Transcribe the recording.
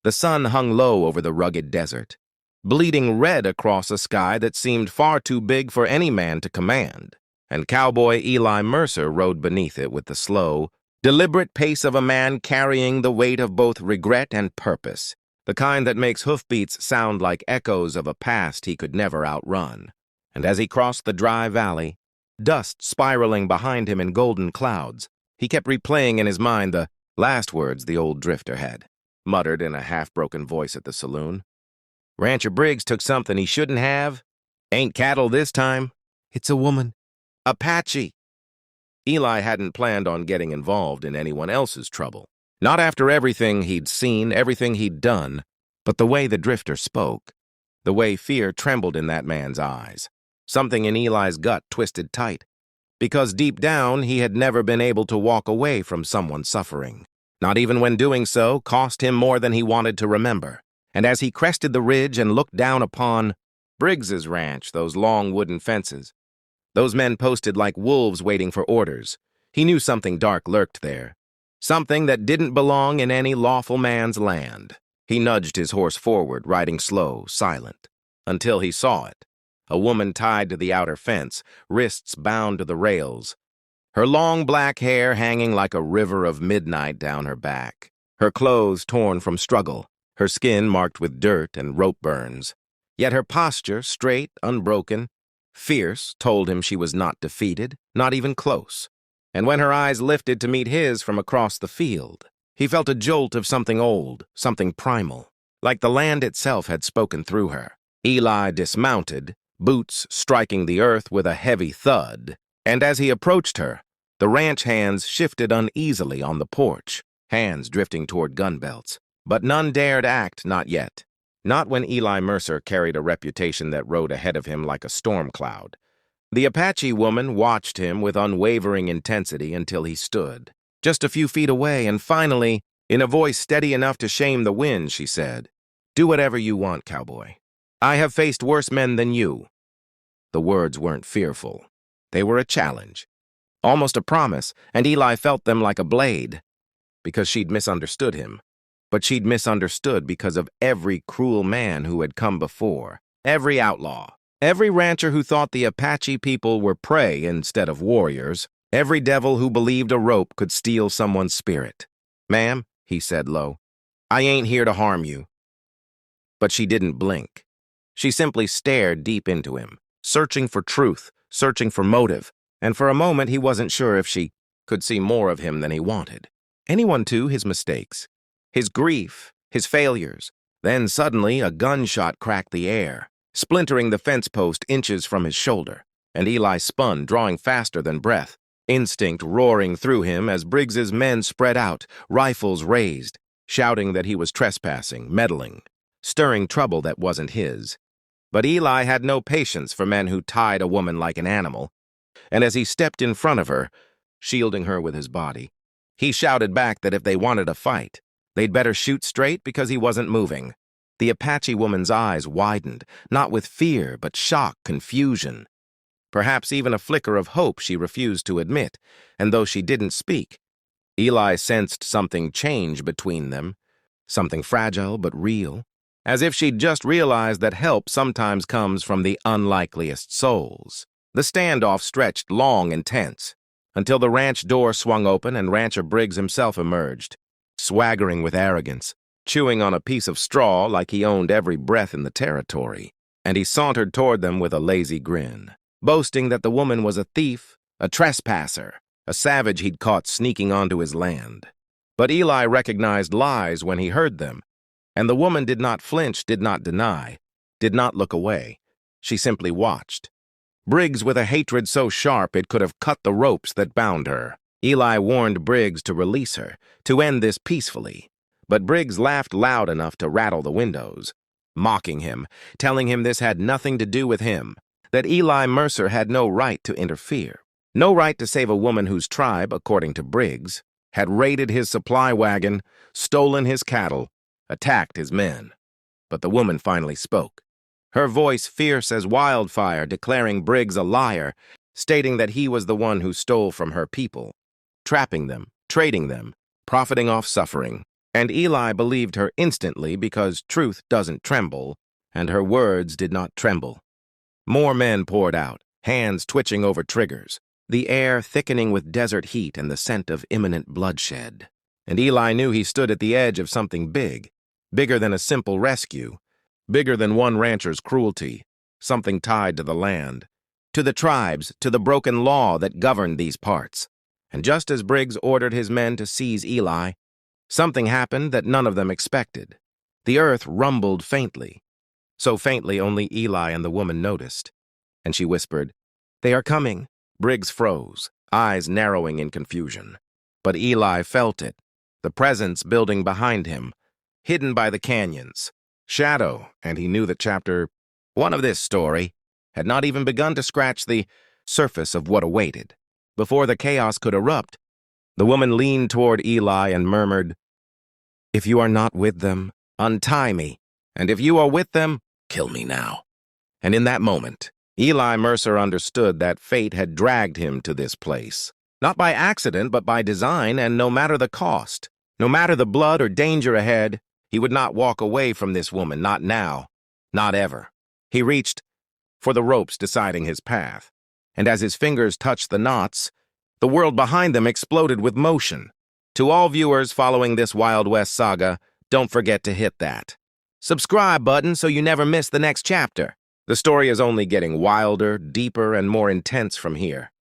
The sun hung low over the rugged desert, bleeding red across a sky that seemed far too big for any man to command, and cowboy Eli Mercer rode beneath it with the slow, deliberate pace of a man carrying the weight of both regret and purpose, the kind that makes hoofbeats sound like echoes of a past he could never outrun. And as he crossed the dry valley, dust spiraling behind him in golden clouds, he kept replaying in his mind the last words the old drifter had muttered in a half-broken voice at the saloon. "Rancher Briggs took something he shouldn't have. Ain't cattle this time. It's a woman. Apache." Eli hadn't planned on getting involved in anyone else's trouble. Not after everything he'd seen, everything he'd done, but the way the drifter spoke, the way fear trembled in that man's eyes. Something in Eli's gut twisted tight, because deep down he had never been able to walk away from someone suffering. Not even when doing so cost him more than he wanted to remember. And as he crested the ridge and looked down upon Briggs's ranch, those long wooden fences, those men posted like wolves waiting for orders, he knew something dark lurked there. Something that didn't belong in any lawful man's land. He nudged his horse forward, riding slow, silent, until he saw it. A woman tied to the outer fence, wrists bound to the rails, her long black hair hanging like a river of midnight down her back, her clothes torn from struggle, her skin marked with dirt and rope burns. Yet her posture, straight, unbroken, fierce, told him she was not defeated, not even close. And when her eyes lifted to meet his from across the field, he felt a jolt of something old, something primal, like the land itself had spoken through her. Eli dismounted, boots striking the earth with a heavy thud, and as he approached her, the ranch hands shifted uneasily on the porch, hands drifting toward gun belts. But none dared act, not yet. Not when Eli Mercer carried a reputation that rode ahead of him like a storm cloud. The Apache woman watched him with unwavering intensity until he stood, just a few feet away, and finally, in a voice steady enough to shame the wind, she said, "Do whatever you want, cowboy. I have faced worse men than you." The words weren't fearful. They were a challenge, almost a promise, and Eli felt them like a blade, because she'd misunderstood him. But she'd misunderstood because of every cruel man who had come before, every outlaw, every rancher who thought the Apache people were prey instead of warriors, every devil who believed a rope could steal someone's spirit. "Ma'am," he said low, "I ain't here to harm you." But she didn't blink. She simply stared deep into him, searching for truth, searching for motive, and for a moment he wasn't sure if she could see more of him than he wanted. Anyone, too, his mistakes, his grief, his failures. Then suddenly a gunshot cracked the air, splintering the fence post inches from his shoulder, and Eli spun, drawing faster than breath, instinct roaring through him as Briggs's men spread out, rifles raised, shouting that he was trespassing, meddling, stirring trouble that wasn't his. But Eli had no patience for men who tied a woman like an animal, and as he stepped in front of her, shielding her with his body, he shouted back that if they wanted a fight, they'd better shoot straight because he wasn't moving. The Apache woman's eyes widened, not with fear, but shock, confusion. Perhaps even a flicker of hope she refused to admit, and though she didn't speak, Eli sensed something change between them, something fragile but real, as if she'd just realized that help sometimes comes from the unlikeliest souls. The standoff stretched long and tense, until the ranch door swung open and Rancher Briggs himself emerged, swaggering with arrogance, chewing on a piece of straw like he owned every breath in the territory, and he sauntered toward them with a lazy grin, boasting that the woman was a thief, a trespasser, a savage he'd caught sneaking onto his land. But Eli recognized lies when he heard them, and the woman did not flinch, did not deny, did not look away. She simply watched. Briggs with a hatred so sharp it could have cut the ropes that bound her. Eli warned Briggs to release her, to end this peacefully. But Briggs laughed loud enough to rattle the windows, mocking him, telling him this had nothing to do with him, that Eli Mercer had no right to interfere, no right to save a woman whose tribe, according to Briggs, had raided his supply wagon, stolen his cattle, attacked his men. But the woman finally spoke, her voice fierce as wildfire, declaring Briggs a liar, stating that he was the one who stole from her people, trapping them, trading them, profiting off suffering. And Eli believed her instantly because truth doesn't tremble, and her words did not tremble. More men poured out, hands twitching over triggers, the air thickening with desert heat and the scent of imminent bloodshed. And Eli knew he stood at the edge of something big, bigger than a simple rescue, bigger than one rancher's cruelty, something tied to the land, to the tribes, to the broken law that governed these parts. And just as Briggs ordered his men to seize Eli, something happened that none of them expected. The earth rumbled faintly, so faintly only Eli and the woman noticed. And she whispered, "They are coming." Briggs froze, eyes narrowing in confusion. But Eli felt it, the presence building behind him, hidden by the canyons. Shadow, and he knew that chapter 1 of this story had not even begun to scratch the surface of what awaited. Before the chaos could erupt, the woman leaned toward Eli and murmured, "If you are not with them, untie me, and if you are with them, kill me now." And in that moment, Eli Mercer understood that fate had dragged him to this place. Not by accident, but by design, and no matter the cost, no matter the blood or danger ahead, he would not walk away from this woman, not now, not ever. He reached for the ropes deciding his path, and as his fingers touched the knots, the world behind them exploded with motion. To all viewers following this Wild West saga, don't forget to hit that subscribe button so you never miss the next chapter. The story is only getting wilder, deeper, and more intense from here.